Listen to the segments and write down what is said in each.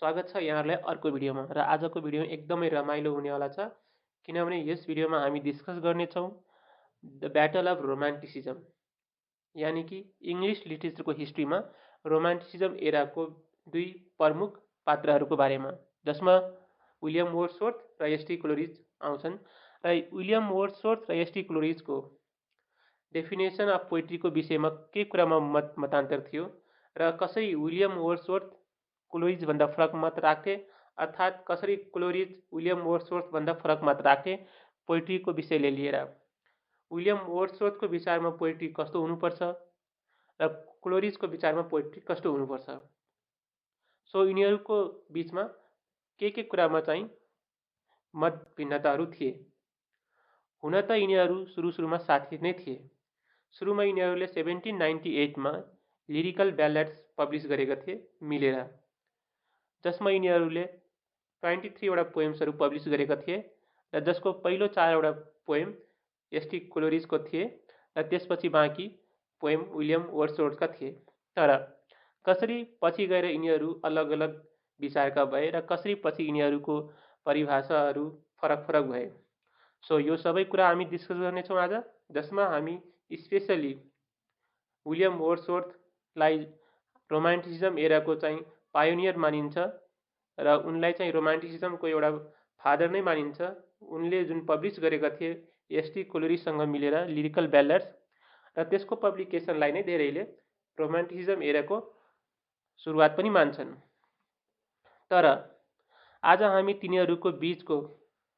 स्वागत छ यहाँहरूलाई अर्को भिडियोमा र आजको भिडियो एकदमै रमाइलो हुनेवाला छ किनभने यस भिडियोमा हामी डिस्कस गर्नेछौँ द ब्याटल अफ रोमान्टिसिजम यानि कि इङ्ग्लिस लिटरेचरको हिस्ट्रीमा रोमान्टिसिजम एराको दुई प्रमुख पात्रहरूको बारेमा जसमा विलियम वर्ड्सवर्थ र एसटी क्लोरिज आउँछन् र विलियम वर्ड्सवर्थ र एसटी क्लोरिजको डेफिनेसन अफ पोइट्रीको विषयमा के कुरामा मतान्तर थियो र कसरी विलियम वर्ड्सवर्थ क्लोरिजभन्दा फरक मत राख्थे अर्थात् कसरी क्लोरिज विलियम वर्ड्सवर्थभन्दा फरक मत राख्थे पोइट्रीको विषयले लिएर विलियम वर्ड्सवर्थको विचारमा पोइट्री कस्तो हुनुपर्छ र क्लोरिजको विचारमा पोइट्री कस्तो हुनुपर्छ। सो यिनीहरूको बिचमा के कुरामा चाहिँ मत भिन्नताहरू थिए। हुन त यिनीहरू सुरुमा साथी नै थिए। सुरुमा यिनीहरूले 1798मा लिरिकल ब्यालेड्स पब्लिस गरेका थिए मिलेर, जसमा यिनीहरूले 23 वटा पोएम्सहरू पब्लिस गरेका थिए र जसको पहिलो 4 वटा पोएम एसटी क्लोरिजको थिए र त्यसपछि बाँकी पोएम विलियम वर्ड्सवर्थका थिए। तर कसरी पछि गएर यिनीहरू अलग अलग विचारका भए र कसरी पछि यिनीहरूको परिभाषाहरू फरक फरक भए। सो यो सबै कुरा हामी डिस्कस गर्नेछौँ आज, जसमा हामी स्पेसली विलियम वर्ड्सवर्थलाई रोमान्टिसिजम एराको चाहिँ पायोनियर मानिन्छ र उनलाई चाहिँ रोमान्टिसिजमको एउटा फादर नै मानिन्छ। उनले जुन पब्लिस गरेका थिए एसटी क्लोरिजसँग मिलेर लिरिकल ब्यालेड्स र त्यसको पब्लिकेसनलाई नै धेरैले रोमान्टिसिजम एराको सुरुवात पनि मान्छन्। तर आज हामी तिनीहरूको बिचको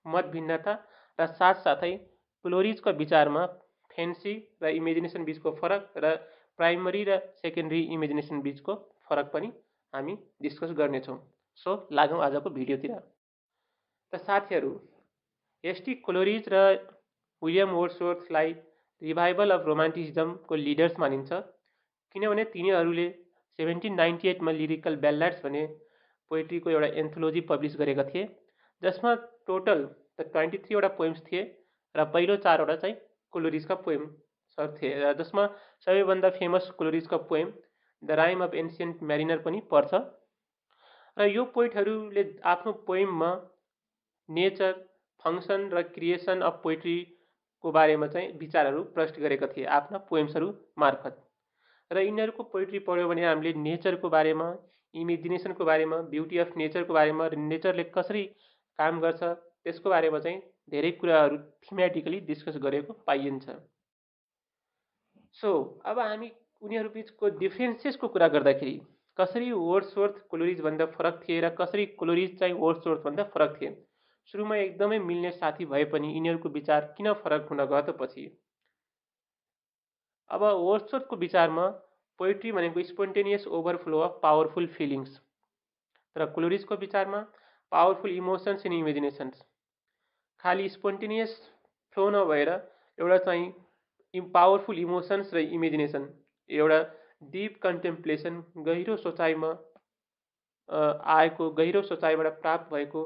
मत भिन्नता र साथसाथै क्लोरिजको विचारमा फेन्सी र इमेजिनेसन बिचको फरक र प्राइमरी र सेकेन्डरी इमेजिनेसन बिचको फरक पनि हामी डिस्कस गर्नेछौँ। सो लागौँ आजको भिडियोतिर। त साथीहरू, एसटी क्लोरिज र विलियम वर्ड्सवर्थलाई रिभाइभल अफ रोमान्टिसिजमको लिडर्स मानिन्छ किनभने तिनीहरूले 1798मा लिरिकल ब्यालेड्स भने पोइट्रीको एउटा एन्थोलोजी पब्लिस गरेका थिए, जसमा टोटल 23 वटा पोएम्स थिए र पहिलो 4 वटा चाहिँ क्लोरिजका पोएम्सहरू थिए र जसमा सबैभन्दा फेमस क्लोरिजका poem the rime of ancient mariner पनि पर्छ। र यो पोइटहरूले आफ्नो पोएममा नेचर, फङ्सन र क्रिएसन अफ पोइट्रीको बारेमा चाहिँ विचारहरू प्रकट गरेका थिए आफ्ना पोएम्सहरू मार्फत। र यिनीहरूको पोइट्री पढ्यो भने हामीले नेचरको बारेमा, इमेजिनेसनको बारेमा, ब्युटी अफ नेचरको बारेमा र नेचरले कसरी काम गर्छ त्यसको बारेमा चाहिँ धेरै कुराहरू थीमेटिकली डिस्कस गरेको पाइन्छ। सो अब हामी उनीहरू बिचको डिफ्रेन्सेसको कुरा गर्दाखेरि कसरी वर्ड्सवर्थ क्लोरिजभन्दा फरक थिए र कसरी क्लोरिज चाहिँ वर्ड्सवर्थभन्दा फरक थिए। सुरुमा एकदमै मिल्ने साथी भए पनि यिनीहरूको विचार किन फरक हुन गयो त पछि। अब वर्ड्सवर्थको विचारमा पोइट्री भनेको spontaneous overflow of powerful feelings, तर क्लोरिजको विचारमा पावरफुल इमोसन्स एन्ड इमेजिनेसन्स। खालि स्पोन्टेनियस फ्लो नभएर एउटा चाहिँ पावरफुल इमोसन्स र इमेजिनेसन, एउटा डिप कन्टेम्प्लेसन, गहिरो सोचाइमा आएको, गहिरो सोचाइबाट प्राप्त भएको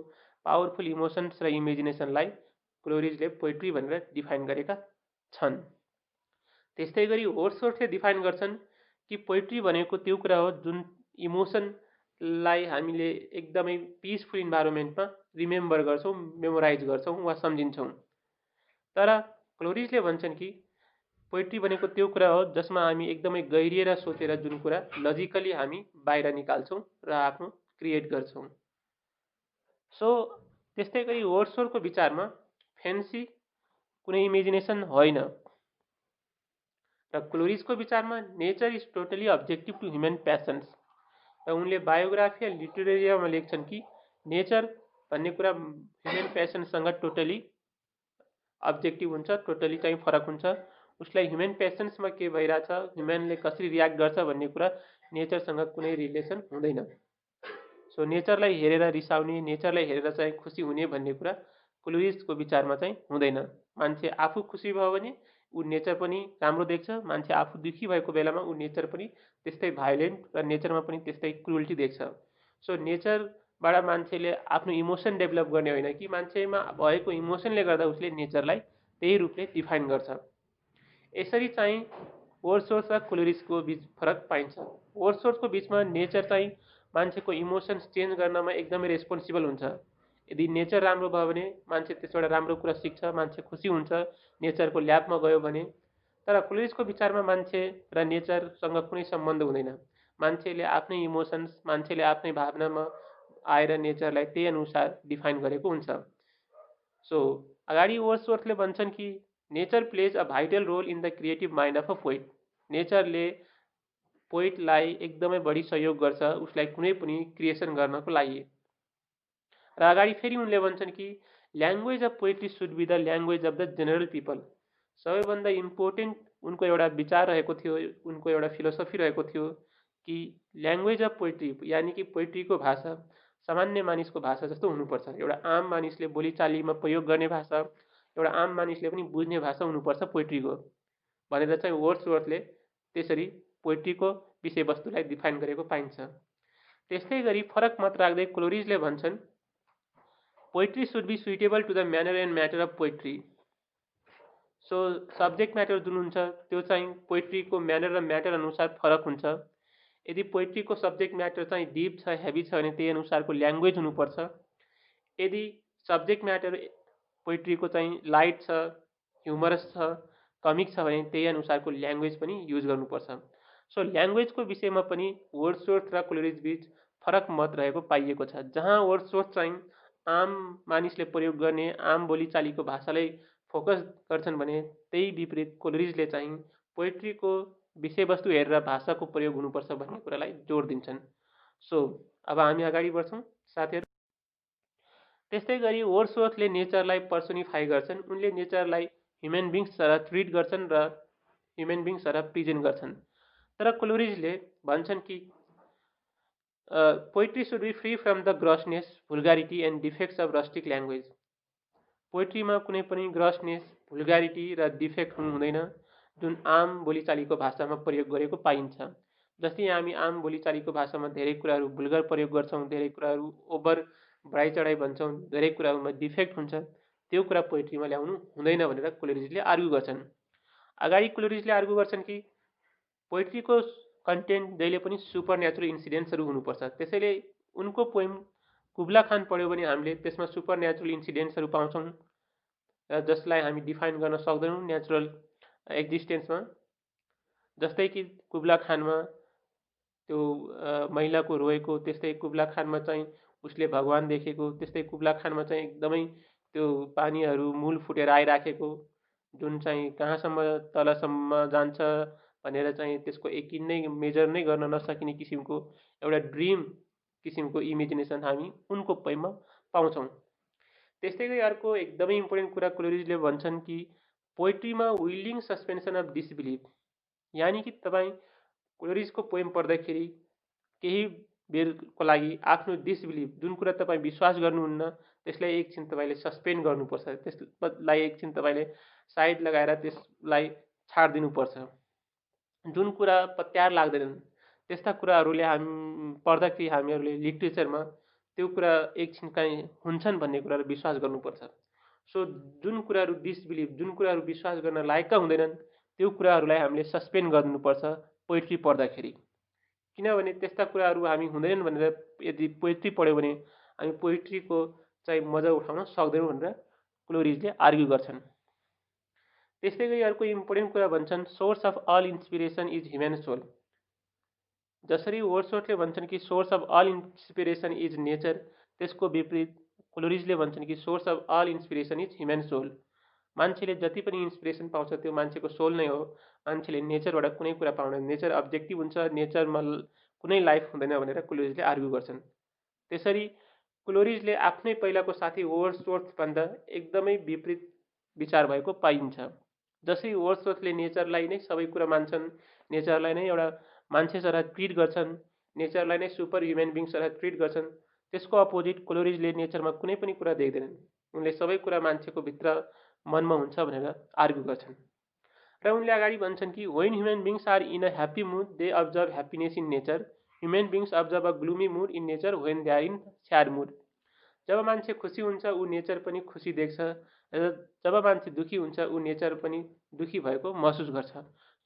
पावरफुल इमोसन्स र इमेजिनेसनलाई क्लोरिजले पोइट्री भनेर डिफाइन गरेका छन्। त्यस्तै गरी वर्ड्सवर्थले डिफाइन गर्छन् कि पोइट्री भनेको त्यो कुरा हो जुन इमोसनलाई हामीले एकदमै पिसफुल इन्भाइरोमेन्टमा रिमेम्बर गर्छौँ, मेमोराइज गर्छौँ वा सम्झिन्छौँ। तर क्लोरिजले भन्छन् कि पोइट्री भनेको त्यो कुरा हो जसमा हामी एकदमै गहिरिएर सोचेर जुन कुरा लजिकली हामी बाहिर निकाल्छौँ र आफ्नो क्रिएट गर्छौँ। सो त्यस्तै गरी वर्ड्सवर्थको विचारमा फेन्सी कुनै इमेजिनेसन होइन र क्लोरिजको विचारमा nature is totally objective to human passions. र उनले बायोग्राफी र लिटरेचरमा लेख्छन् कि नेचर भन्ने कुरा ह्युमन प्यासनसँग टोटली अब्जेक्टिभ हुन्छ, टोटली चाहिँ फरक हुन्छ। उसलाई ह्युमन प्यासन्समा के भइरहेछ, ह्युमनले कसरी रियाक्ट गर्छ भन्ने कुरा नेचरसँग कुनै रिलेसन हुँदैन। सो नेचरलाई हेरेर रिसाउने, नेचरलाई हेरेर चाहिँ खुसी हुने भन्ने कुरा क्लोरिजको विचारमा चाहिँ हुँदैन। मान्छे आफू खुसी भयो भने ऊ नेचर पनि राम्रो देख्छ, मान्छे आफू दुःखी भएको बेलामा ऊ नेचर पनि त्यस्तै भायोलेन्ट र नेचरमा पनि त्यस्तै क्रुअल्टी देख्छ। सो नेचरबाट मान्छेले आफ्नो इमोसन डेभलप गर्ने होइन कि मान्छेमा भएको इमोसनले गर्दा उसले नेचरलाई त्यही रूपले डिफाइन गर्छ। यसरी चाहिँ वर्ड्सवर्थ र क्लोरिजको बिच फरक पाइन्छ। वर्ड्सवर्थको बिचमा नेचर चाहिँ मान्छेको इमोसन्स चेन्ज गर्नमा एकदमै रेस्पोन्सिबल हुन्छ। यदि नेचर राम्रो भयो भने मान्छे त्यसबाट राम्रो कुरा सिक्छ, मान्छे खुसी हुन्छ नेचरको ल्याबमा गयो भने। तर क्लोरिजको विचारमा मान्छे र नेचरसँग कुनै सम्बन्ध हुँदैन। मान्छेले आफ्नै इमोसन्स, मान्छेले आफ्नै भावनामा आएर नेचरलाई त्यही अनुसार डिफाइन गरेको हुन्छ। सो अगाडि वर्ड्सवर्थले भन्छन् कि nature plays a vital role in the creative mind of a poet. नेचरले पोइटलाई एकदमै बढी सहयोग गर्छ उसलाई कुनै पनि क्रिएसन गर्नको लागि। र अगाडि फेरि उनले भन्छन् कि language of poetry should be the language of the general people. सबैभन्दा इम्पोर्टेन्ट उनको एउटा विचार रहेको थियो, उनको एउटा फिलोसफी रहेको थियो कि ल्याङ्ग्वेज अफ पोइट्री यानि कि पोइट्रीको भाषा सामान्य मानिसको भाषा जस्तो हुनुपर्छ। एउटा आम मानिसले बोलीचालीमा प्रयोग गर्ने भाषा, एउटा आम मानिसले पनि बुझ्ने भाषा हुनुपर्छ पोइट्रीको भनेर चाहिँ वर्ड्सवर्थले त्यसरी पोइट्रीको विषयवस्तुलाई डिफाइन गरेको पाइन्छ। त्यस्तै गरी फरक मत राख्दै क्लोरिजले भन्छन् poetry should be suitable to the manner and matter of poetry. So subject matter जुन हुन्छ त्यो चाहिँ पोइट्रीको म्यानर र म्याटर अनुसार फरक हुन्छ। यदि पोइट्रीको सब्जेक्ट म्याटर चाहिँ डिप छ, हेभी छ भने त्यही अनुसारको ल्याङ्ग्वेज हुनुपर्छ। यदि सब्जेक्ट म्याटर पोइट्रीको चाहिँ लाइट छ, ह्युमरस छ, कमिक छ भने त्यही अनुसारको ल्याङ्ग्वेज पनि युज गर्नुपर्छ। सो ल्याङ्ग्वेजको विषयमा पनि वर्ड्सवर्थ र क्लोरिज बीच फरक मत रहेको पाइएको छ। जहाँ वर्ड्सवर्थ चाहिँ आम मानिसले प्रयोग गर्ने आम बोलीचालीको भाषालाई फोकस गर्छन् भने त्यही विपरीत क्लोरिजले चाहिँ पोइट्रीको विषयवस्तु हेरेर भाषाको प्रयोग हुनुपर्छ भन्ने कुरालाई जोड दिन्छन्। सो अब हामी अगाडि बढ्छौँ साथीहरू। त्यस्तै गरी वर्ड्सवर्थले नेचरलाई पर्सोनिफाई गर्छन्। उनले नेचरलाई ह्युमन बिङ्स तरह ट्रिट गर्छन् र ह्युमन बिङ्स तरह प्रेजेन्ट गर्छन्। तर क्लोरिजले भन्छन् कि poetry should be free from the grossness, vulgarity and defects of rustic language. पोइट्रीमा कुनै पनि ग्रसनेस, भुल्गारिटी र डिफेक्ट हुँदैन जुन आम बोलीचालीको भाषामा प्रयोग गरेको पाइन्छ। जस्तै हामी आम बोलीचालीको भाषामा धेरै कुराहरू भुल्गर प्रयोग गर्छौँ, धेरै कुराहरू ओभर बढाइ चढाइ भन्छौँ, धेरै कुराहरूमा डिफेक्ट हुन्छ, त्यो कुरा पोइट्रीमा ल्याउनु हुँदैन भनेर क्लोरिजले आर्ग्यु गर्छन्। अगाडि क्लोरिजले आर्ग्यु गर्छन् कि पोइट्रीको कन्टेन्ट जहिले पनि सुपर नेचुरल इन्सिडेन्ट्सहरू हुनुपर्छ। त्यसैले उनको पोइम कुब्ला खान पढ्यो भने हामीले त्यसमा सुपर नेचुरल इन्सिडेन्ट्सहरू पाउँछौँ र जसलाई हामी डिफाइन गर्न सक्दैनौँ नेचुरल एक्जिस्टेन्समा। जस्तै कि कुब्ला खानमा त्यो महिलाको रोएको, त्यस्तै कुब्ला खानमा चाहिँ उसले भगवान देखेको, त्यस्तै कुब्ला खानमा चाहिँ एकदमै त्यो पानीहरू मूल फुटेर आइराखेको जुन चाहिँ कहाँसम्म तलसम्म जान्छ भनेर चाहिँ त्यसको यकिन नै मेजर नै गर्न नसकिने किसिमको एउटा ड्रिम किसिमको इमेजिनेसन हामी उनको पोइममा पाउँछौँ। त्यस्तै गरी अर्को एकदमै इम्पोर्टेन्ट कुरा क्लोरिजले भन्छन् कि पोइट्रीमा विलिङ सस्पेन्सन अफ डिसबिलिभ, यानि कि तपाईँ क्लोरिजको पोइम पढ्दाखेरि केही बेरको लागि आफ्नो डिसबिलिभ, जुन कुरा तपाईँ विश्वास गर्नुहुन्न त्यसलाई एकछिन तपाईँले सस्पेन्ड गर्नुपर्छ, त्यसलाई एकछिन तपाईँले साइड लगाएर त्यसलाई छाडिदिनुपर्छ। जुन कुरा पत्यार लाग्दैनन् त्यस्ता कुराहरूले हामी पढ्दाखेरि हामीहरूले लिट्रेचरमा त्यो कुरा एकछिन काहीँ हुन्छन् भन्ने कुराहरू विश्वास गर्नुपर्छ। सो जुन कुराहरू डिसबिलिभ, जुन कुराहरू विश्वास गर्न लायकका हुँदैनन् त्यो कुराहरूलाई हामीले सस्पेन्ड गर्नुपर्छ पोइट्री पढ्दाखेरि। किनभने त्यस्ता कुराहरू हामी हुँदैनन् भनेर यदि पोइट्री पढ्यो भने हामी पोइट्रीको चाहिँ मजा उठाउन सक्दैनौँ भनेर क्लोरिजले आर्ग्यु गर्छन्। त्यस्तै गरी अर्को इम्पोर्टेन्ट कुरा भन्छन् source of all inspiration is human soul. जसरी वर्ड्सवर्थले भन्छन् कि source of all inspiration is nature, त्यसको विपरीत क्लोरिजले भन्छन् कि source of all inspiration is human soul. मान्छेले जति पनि इन्सपिरेसन पाउँछ त्यो मान्छेको सोल नै हो। मान्छेले नेचरबाट कुनै कुरा पाउँदैन, नेचर अब्जेक्टिभ हुन्छ, नेचरमा कुनै लाइफ हुँदैन भनेर क्लोरिजले आर्ग्यु गर्छन्। त्यसरी क्लोरिजले आफ्नै पहिलाको साथी वर्ड्सवर्थभन्दा एकदमै विपरीत विचार भएको पाइन्छ। जसरी वर्ड्सवर्थले नेचरलाई नै सबै कुरा मान्छन्, नेचरलाई नै एउटा मान्छे सरह ट्रिट गर्छन्, नेचरलाई नै सुपर ह्युमन बिङ सरह ट्रिट गर्छन्, त्यसको अपोजिट क्लोरिजले नेचरमा कुनै पनि कुरा देख्दैनन्। उनले सबै कुरा मान्छेको भित्र मनमा हुन्छ भनेर आर्ग्यु गर्छन्। र उनले अगाडि भन्छन् कि when human beings are in a happy mood they observe happiness in nature, human beings observe a gloomy mood in nature when they are in sad mood. जब मान्छे खुसी हुन्छ ऊ नेचर पनि खुसी देख्छ, र जब मान्छे दुखी हुन्छ ऊ नेचर पनि दुखी भएको महसुस गर्छ।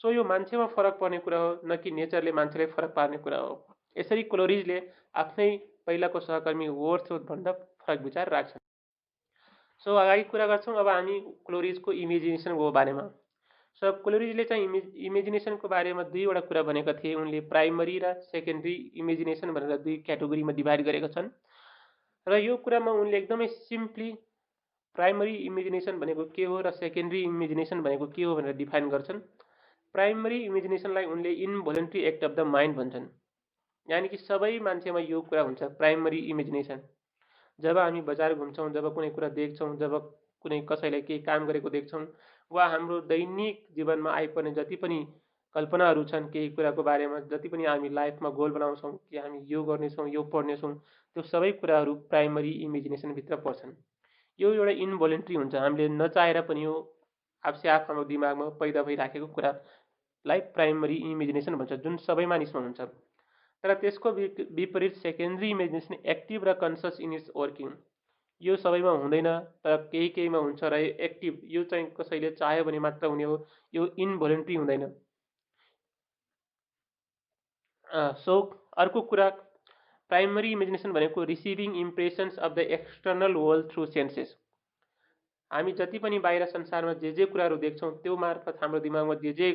सो यो मान्छेमा फरक पर्ने कुरा हो, न कि नेचरले मान्छेलाई फरक पार्ने कुरा हो। यसरी कोलोरिजले आफ्नै पहिलाको सहकर्मी वर्ड्सवर्थभन्दा फरक विचार राख्छन्। सो अगाडि कुरा गर्छौँ अब हामी कोलोरिजको इमेजिनेसनको बारेमा। सो कोलोरिजले चाहिँ इमेजिनेसनको बारेमा दुईवटा कुरा भनेका थिए। उनले प्राइमरी र सेकेन्डरी इमेजिनेसन भनेर दुई क्याटेगोरीमा डिभाइड गरेका छन् र यो कुरामा उनले एकदमै सिम्पली प्राइमरी इमेजिनेसन भनेको के हो र सेकेन्डरी इमेजिनेसन भनेको के हो भनेर डिफाइन गर्छन्। प्राइमरी इमेजिनेसनलाई उनले इनभोलेन्ट्री एक्ट अफ द माइन्ड भन्छन्। यानि कि सबै मान्छेमा यो कुरा हुन्छ, प्राइमरी इमेजिनेसन। जब हामी बजार घुम्छौँ, जब कुनै कुरा देख्छौँ, जब कुनै कसैलाई केही काम गरेको देख्छौँ वा हाम्रो दैनिक जीवनमा आइपर्ने जति पनि कल्पनाहरू छन् केही कुराको बारेमा, जति पनि हामी लाइफमा गोल बनाउँछौँ कि हामी यो गर्नेछौँ, यो पढ्नेछौँ, त्यो सबै कुराहरू प्राइमरी इमेजिनेसनभित्र पर्छन्। यो एउटा इनभोलेन्ट्री हुन्छ, हामीले नचाहेर पनि यो आफसे आफ हाम्रो दिमागमा पैदा भइराखेको कुरालाई प्राइमरी इमेजिनेसन भन्छ, जुन सबै मानिसमा हुन्छ। तर त्यसको विपरीत सेकेन्डरी इमेजिनेसन एक्टिभ र कन्सियस इन इट्स वर्किङ। यो सबैमा हुँदैन, तर केहीमा हुन्छ र यो एक्टिभ, यो चाहिँ कसैले चाह्यो भने मात्र हुने हो, यो इनभोलेन्ट्री हुँदैन। सो अर्को कुरा, प्राइमरी इमेजिनेसन भनेको receiving impressions of the external world through senses. हामी जति पनि बाहिर संसारमा जे कुराहरू देख्छौँ त्यो मार्फत हाम्रो दिमागमा जे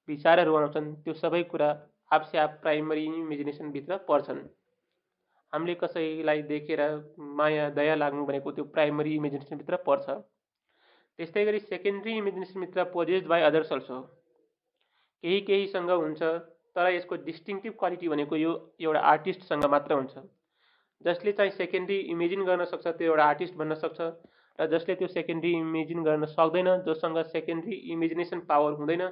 विचारहरू आउँछन् त्यो सबै कुरा आफसे आफ प्राइमरी इमेजिनेसनभित्र पर्छन्। हामीले कसैलाई देखेर माया दया लाग्नु भनेको त्यो प्राइमरी इमेजिनेसनभित्र पर्छ। त्यस्तै गरी सेकेन्डरी इमेजिनेसनभित्र पोजेस्ड बाई अदर्स अल्सो। केहीसँग हुन्छ, तर यसको डिस्टिङटिभ क्वालिटी भनेको यो एउटा आर्टिस्टसँग मात्र हुन्छ। जसले चाहिँ सेकेन्डरी इमेजिन गर्न सक्छ त्यो एउटा आर्टिस्ट बन्न सक्छ, र जसले त्यो सेकेन्डरी इमेजिन गर्न सक्दैन, जोसँग सेकेन्डरी इमेजिनेसन पावर हुँदैन,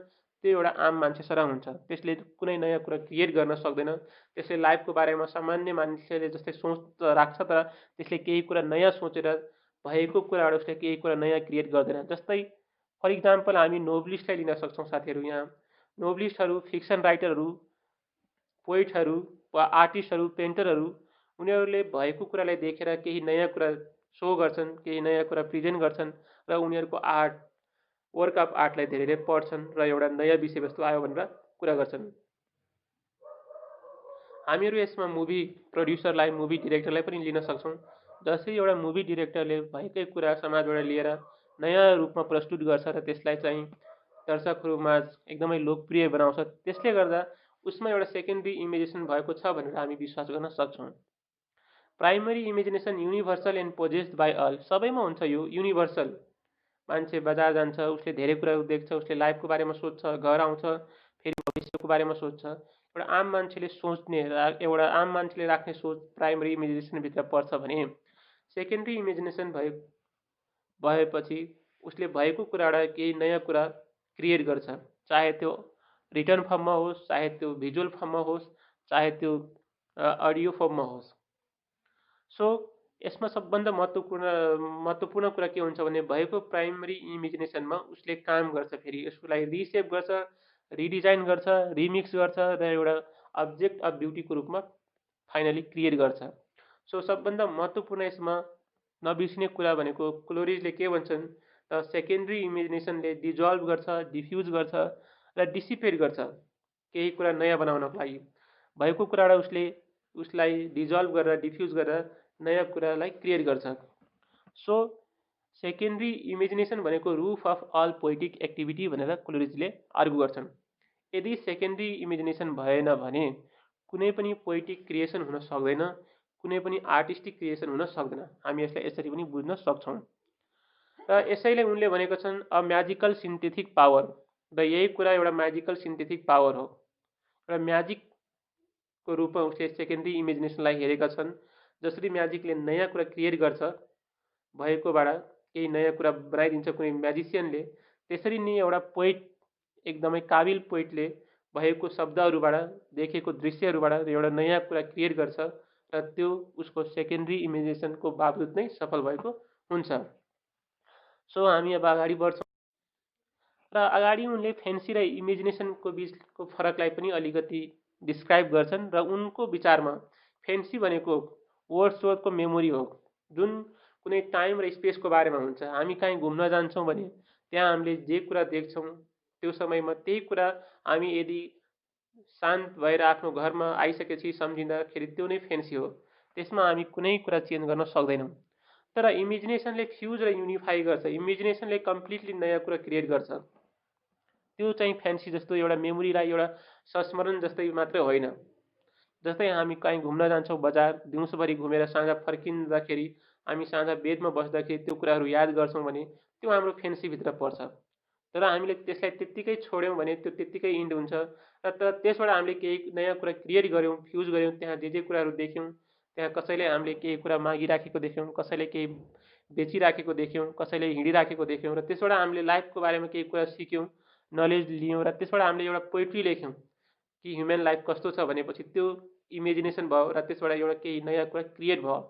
त्यो एउटा आम मान्छे सरह हुन्छ। त्यसले कुनै नयाँ कुरा क्रिएट गर्न सक्दैन। त्यसले लाइफको बारेमा सामान्य मान्छेले जस्तै सोच राख्छ, तर त्यसले केही कुरा नयाँ सोचेर भएको कुराबाट उसले केही कुरा नयाँ क्रिएट गर्दैन। जस्तै फर इक्जाम्पल हामी नोभलिस्टलाई लिन सक्छौँ साथीहरू। यहाँ नोभलिस्टहरू, फिक्सन राइटरहरू, पोइटहरू वा आर्टिस्टहरू, पेन्टरहरू, उनीहरूले भएको कुरालाई देखेर केही नयाँ कुरा सो गर्छन्, केही नयाँ कुरा प्रेजेन्ट गर्छन् र उनीहरूको आर्ट, वर्क अफ आर्टलाई धेरै पढ्छन् र एउटा नयाँ विषयवस्तु आयो भनेर कुरा गर्छन्। हामीहरू यसमा मुभी प्रड्युसरलाई, मुभी डिरेक्टरलाई पनि लिन सक्छौँ। जसरी एउटा मुभी डिरेक्टरले भएकै कुरा समाजबाट लिएर नयाँ रूपमा प्रस्तुत गर्छ र त्यसलाई चाहिँ दर्शकहरूमा एकदमै लोकप्रिय बनाउँछ, त्यसले गर्दा उसमा एउटा सेकेन्डरी इमेजिनेसन भएको छ भनेर हामी विश्वास गर्न सक्छौँ। Primary imagination universal and possessed by all. सबैमा हुन्छ यो युनिभर्सल। मान्छे बजार जान्छ, उसले धेरै कुराहरू देख्छ, उसले लाइफको बारेमा सोध्छ, घर आउँछ फेरि भविष्यको बारेमा सोध्छ। एउटा आम मान्छेले सोच्ने, एउटा आम मान्छेले राख्ने सोच प्राइमरी इमेजिनेसनभित्र पर्छ भने सेकेन्डरी इमेजिनेसन भएपछि उसले भएको कुराबाट केही नयाँ कुरा क्रिएट गर्छ, चाहे त्यो रिटर्न फर्ममा होस्, चाहे त्यो भिजुअल फर्ममा होस्, चाहे त्यो अडियो फर्ममा होस्। सो यसमा सबभन्दा महत्त्वपूर्ण कुरा के हुन्छ भने भएको प्राइमरी इमेजिनेसनमा उसले काम गर्छ, फेरि उसलाई रिसेप गर्छ, रिडिजाइन गर्छ, रिमिक्स गर्छ र एउटा अब्जेक्ट अफ ब्युटीको रूपमा फाइनली क्रिएट गर्छ। सो सबभन्दा महत्त्वपूर्ण यसमा नबिर्सिने कुरा भनेको कोलोरिजले के भन्छन् त सेकेन्डरी इमेजिनेसनले डिजल्भ गर्छ, डिफ्युज गर्छ र डिसिपेट गर्छ केही कुरा नयाँ बनाउनको लागि। भएको कुराबाट उसलाई डिजल्भ गरेर, डिफ्युज गरेर नयाँ कुरालाई क्रिएट गर्छ। सो सेकेन्डरी इमेजिनेसन भनेको roof of all poetic activity भनेर कोलोरिजले आर्गु गर्छन्। यदि सेकेन्डरी इमेजिनेसन भएन भने कुनै पनि पोइटिक क्रिएसन हुन सक्दैन, कुनै पनि आर्टिस्टिक क्रिएसन हुन सक्दैन। हामी यसलाई यसरी पनि बुझ्न सक्छौँ। र यसैले उनले भनेका छन् अ म्याजिकल सिन्थेटिक पावर। र यही कुरा एउटा म्याजिकल सिन्थेटिक पावर हो। एउटा म्याजिकको रूपमा उसले सेकेन्डरी इमेजिनेसनलाई हेरेका छन्। जसरी म्याजिकले नयाँ कुरा क्रिएट गर्छ, भएकोबाट केही नयाँ कुरा बनाइदिन्छ कुनै म्याजिसियनले, त्यसरी नै एउटा पोइट, एकदमै काबिल पोइटले भएको शब्दहरूबाट, देखेको दृश्यहरूबाट एउटा नयाँ कुरा क्रिएट गर्छ र त्यो उसको सेकेन्डरी इमेजिनेसनको बावजुद नै सफल भएको हुन्छ। सो हामी अब अगाडि बढ्छौँ र अगाडि उनले फेन्सी र इमेजिनेसनको बिचको फरकलाई पनि अलिकति डिस्क्राइब गर्छन् र उनको विचारमा फेन्सी भनेको वर्ड्सवर्थको मेमोरी हो, जुन कुनै टाइम र स्पेसको बारेमा हुन्छ। हामी कहीँ घुम्न जान्छौँ भने त्यहाँ हामीले जे कुरा देख्छौँ त्यो समयमा त्यही कुरा हामी यदि शान्त भएर आफ्नो घरमा आइसकेपछि सम्झिँदाखेरि त्यो नै फेन्सी हो। त्यसमा हामी कुनै कुरा चेन्ज गर्न सक्दैनौँ। तर इमेजिनेसनले फ्युज र युनिफाई गर्छ, इमेजिनेसनले कम्प्लिटली नयाँ कुरा क्रिएट गर्छ। त्यो चाहिँ फ्यान्सी जस्तो एउटा मेमोरीलाई एउटा संस्मरण जस्तै मात्रै होइन। जस्तै हामी कहीँ घुम्न जान्छौँ बजार, दिउँसोभरि घुमेर साँझ फर्किँदाखेरि हामी साँझ बेडमा बस्दाखेरि त्यो कुराहरू याद गर्छौँ भने त्यो हाम्रो फेन्सीभित्र पर्छ। तर हामीले त्यसलाई त्यत्तिकै छोड्यौँ भने त्यो त्यत्तिकै इन्ड हुन्छ र तर त्यसबाट हामीले केही नयाँ कुरा क्रिएट गऱ्यौँ, फ्युज गऱ्यौँ, त्यहाँ जे कुराहरू देख्यौँ, त्यहाँ कसैले हामीले केही कुरा मागिराखेको देख्यौँ, कसैले केही बेचिराखेको देख्यौँ, कसैले हिँडिराखेको देख्यौँ र त्यसबाट हामीले लाइफको बारेमा केही कुरा सिक्यौँ, नलेज लियौँ र त्यसबाट हामीले एउटा पोइट्री लेख्यौँ कि ह्युमन लाइफ कस्तो छ भनेपछि त्यो इमेजिनेसन भयो र त्यसबाट एउटा केही नयाँ कुरा क्रिएट भयो।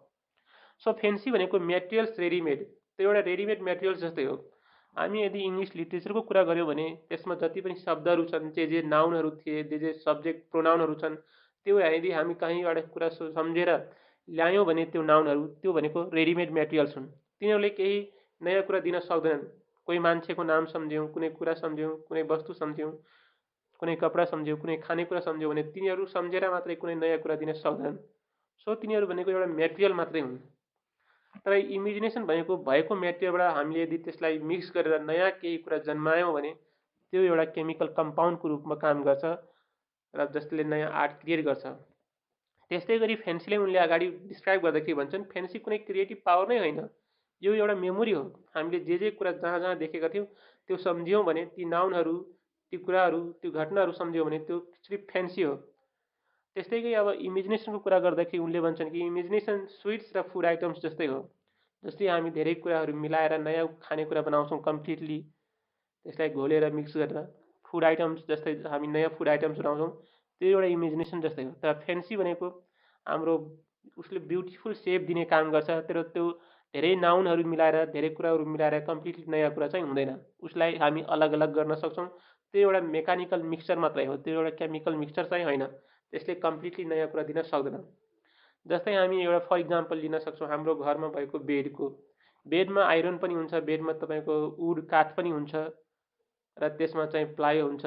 सो फेन्सी भनेको मेटेरियल्स रेडिमेड, त्यो एउटा रेडिमेड मेटेरियल्स जस्तै हो। हामी यदि इङ्ग्लिस लिट्रेचरको कुरा गऱ्यौँ भने त्यसमा जति पनि शब्दहरू छन्, जे नाउनहरू थिए, जे सब्जेक्ट प्रोनाउनहरू छन्, त्यो यदि हामी कहीँबाट कुरा सम्झेर ल्यायौँ भने त्यो नाउनहरू त्यो भनेको रेडिमेड मेटेरियल्स हुन्। तिनीहरूले केही नयाँ कुरा दिन सक्दैनन्। कोही मान्छेको नाम सम्झ्यौँ, कुनै कुरा सम्झ्यौँ, कुनै वस्तु सम्झ्यौँ, कुनै कपडा सम्झ्यौँ, कुनै खानेकुरा सम्झ्यौँ भने तिनीहरू सम्झेर मात्रै कुनै नयाँ कुरा दिन सक्दैनन्। सो तिनीहरू भनेको एउटा मेटेरियल मात्रै हुन्। तर इमेजिनेसन भनेको भएको मेटेरियलबाट हामीले यदि त्यसलाई मिक्स गरेर नयाँ केही कुरा जन्मायौँ भने त्यो एउटा केमिकल कम्पाउन्डको रूपमा काम गर्छ र जसले नयाँ आर्ट क्रिएट गर्छ। त्यस्तै गरी फेन्सीले उनले अगाडि डिस्क्राइब गर्दाखेरि भन्छन् फेन्सी कुनै क्रिएटिभ पावर नै होइन, यो एउटा मेमोरी हो। हामीले जे कुरा जहाँ जहाँ देखेका थियौँ त्यो सम्झ्यौँ भने ती नाउनहरू, ती कुराहरू, त्यो घटनाहरू सम्झ्यौँ भने त्यो सिर्फ फेन्सी हो। त्यस्तै गरी अब इमेजिनेसनको कुरा गर्दाखेरि उनले भन्छन् कि इमेजिनेसन स्विट्स र फुड आइटम्स जस्तै हो। जस्तै हामी धेरै कुराहरू मिलाएर नयाँ खानेकुरा बनाउँछौँ कम्प्लिटली, त्यसलाई घोलेर मिक्स गरेर फुड आइटम्स जस्तै हामी नयाँ फुड आइटम्स बनाउँछौँ, त्यो एउटा इमेजिनेसन जस्तै हो। तर फेन्सी भनेको हाम्रो उसले ब्युटिफुल सेप दिने काम गर्छ, तर त्यो धेरै नाउनहरू मिलाएर, धेरै कुराहरू मिलाएर कम्प्लिटली नयाँ कुरा चाहिँ हुँदैन। उसलाई हामी अलग अलग गर्न सक्छौँ। त्यो एउटा मेकानिकल मिक्सचर मात्रै हो, त्यो एउटा केमिकल मिक्सचर चाहिँ होइन। त्यसले कम्प्लिटली नयाँ कुरा दिन सक्दैन। जस्तै हामी एउटा फर इक्जाम्पल लिन सक्छौँ हाम्रो घरमा भएको बेडको। बेडमा आइरन पनि हुन्छ, बेडमा तपाईँको वुड काठ पनि हुन्छ र त्यसमा चाहिँ प्लायो हुन्छ।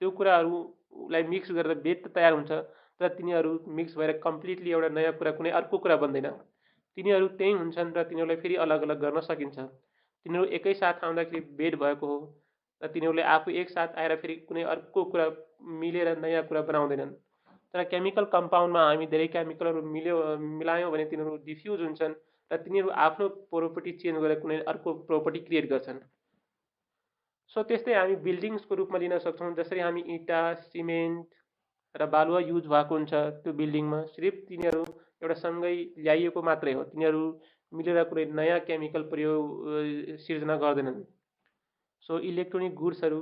त्यो कुराहरूलाई मिक्स गरेर बेड त तयार हुन्छ, तर तिनीहरू मिक्स भएर कम्प्लिटली एउटा नयाँ कुरा, कुनै अर्को कुरा बन्दैन। तिनीहरू त्यही हुन्छन् र तिनीहरूलाई फेरि अलग अलग गर्न सकिन्छ। तिनीहरू एकैसाथ आउँदाखेरि बेड भएको हो र तिनीहरूले आफू एकसाथ आएर फेरि कुनै अर्को कुरा मिलेर नयाँ कुरा बनाउँदैनन्। तर केमिकल कम्पाउन्डमा हामी धेरै केमिकलहरू मिलायौँ भने तिनीहरू डिफ्युज हुन्छन् र तिनीहरू आफ्नो प्रोपर्टी चेन्ज गरेर कुनै अर्को प्रोपर्टी क्रिएट गर्छन्। सो त्यस्तै हामी बिल्डिङ्सको रूपमा लिन सक्छौँ। जसरी हामी इँटा, सिमेन्ट र बालुवा युज भएको हुन्छ त्यो बिल्डिङमा, सिर्फ तिनीहरू एउटा सँगै ल्याइएको मात्रै हो, तिनीहरू मिलेर कुनै नयाँ केमिकल सिर्जना गर्दैनन्। सो इलेक्ट्रोनिक गुड्सहरू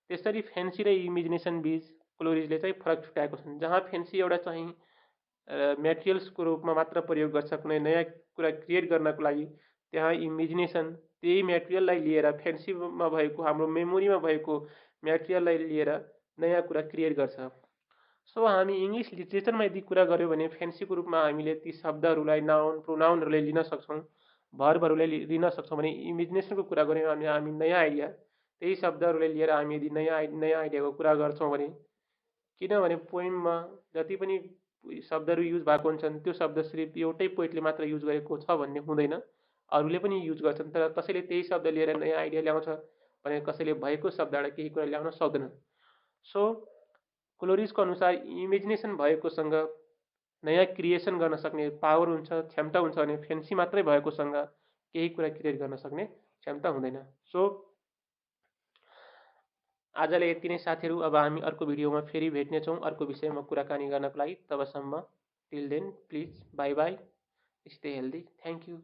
त्यसरी फेन्सी र इमेजिनेसन बीच क्लोरिजले चाहिँ फरक छुट्याएको छन्। जहाँ फेन्सी एउटा चाहिँ मेटेरियल्सको रूपमा मात्र प्रयोग गर्छ कुनै नयाँ कुरा क्रिएट गर्नको लागि, त्यहाँ इमेजिनेसन त्यही मेटेरियललाई लिएर, फेन्सीमा भएको हाम्रो मेमोरीमा भएको मेटेरियललाई लिएर नयाँ कुरा क्रिएट गर्छ। सो हामी इङ्ग्लिस लिट्रेचरमा यदि कुरा गऱ्यौँ भने फेन्सीको रूपमा हामीले ती शब्दहरूलाई, नाउन, प्रोनाउनहरूलाई लिन सक्छौँ, भर्बहरूलाई लिन सक्छौँ। भने इमेजिनेसनको कुरा गऱ्यौँ भने हामी नयाँ आइडिया, त्यही शब्दहरूलाई लिएर हामी यदि नयाँ आइडियाको कुरा गर्छौँ भने, किनभने पोइममा जति पनि शब्दहरू युज भएको हुन्छन् त्यो शब्द सिर्फ एउटै पोइटले मात्र युज गरेको छ भन्ने हुँदैन, अरूले पनि युज गर्छन्। तर कसैले त्यही शब्द लिएर नयाँ आइडिया ल्याउँछ भने कसैले भएको शब्दबाट केही कुरा ल्याउन सक्दैन। सो क्लोरिजको अनुसार इमेजिनेसन भएकोसँग नयाँ क्रिएसन गर्न सक्ने पावर हुन्छ, क्षमता हुन्छ भने फेन्सी मात्रै भएकोसँग केही कुरा क्रिएट गर्न सक्ने क्षमता हुँदैन। सो आजलाई यति नै साथीहरू। अब हामी अर्को भिडियोमा फेरि भेट्नेछौँ अर्को विषयमा कुराकानी गर्नको लागि। तबसम्म till then please bye bye, stay healthy, thank you.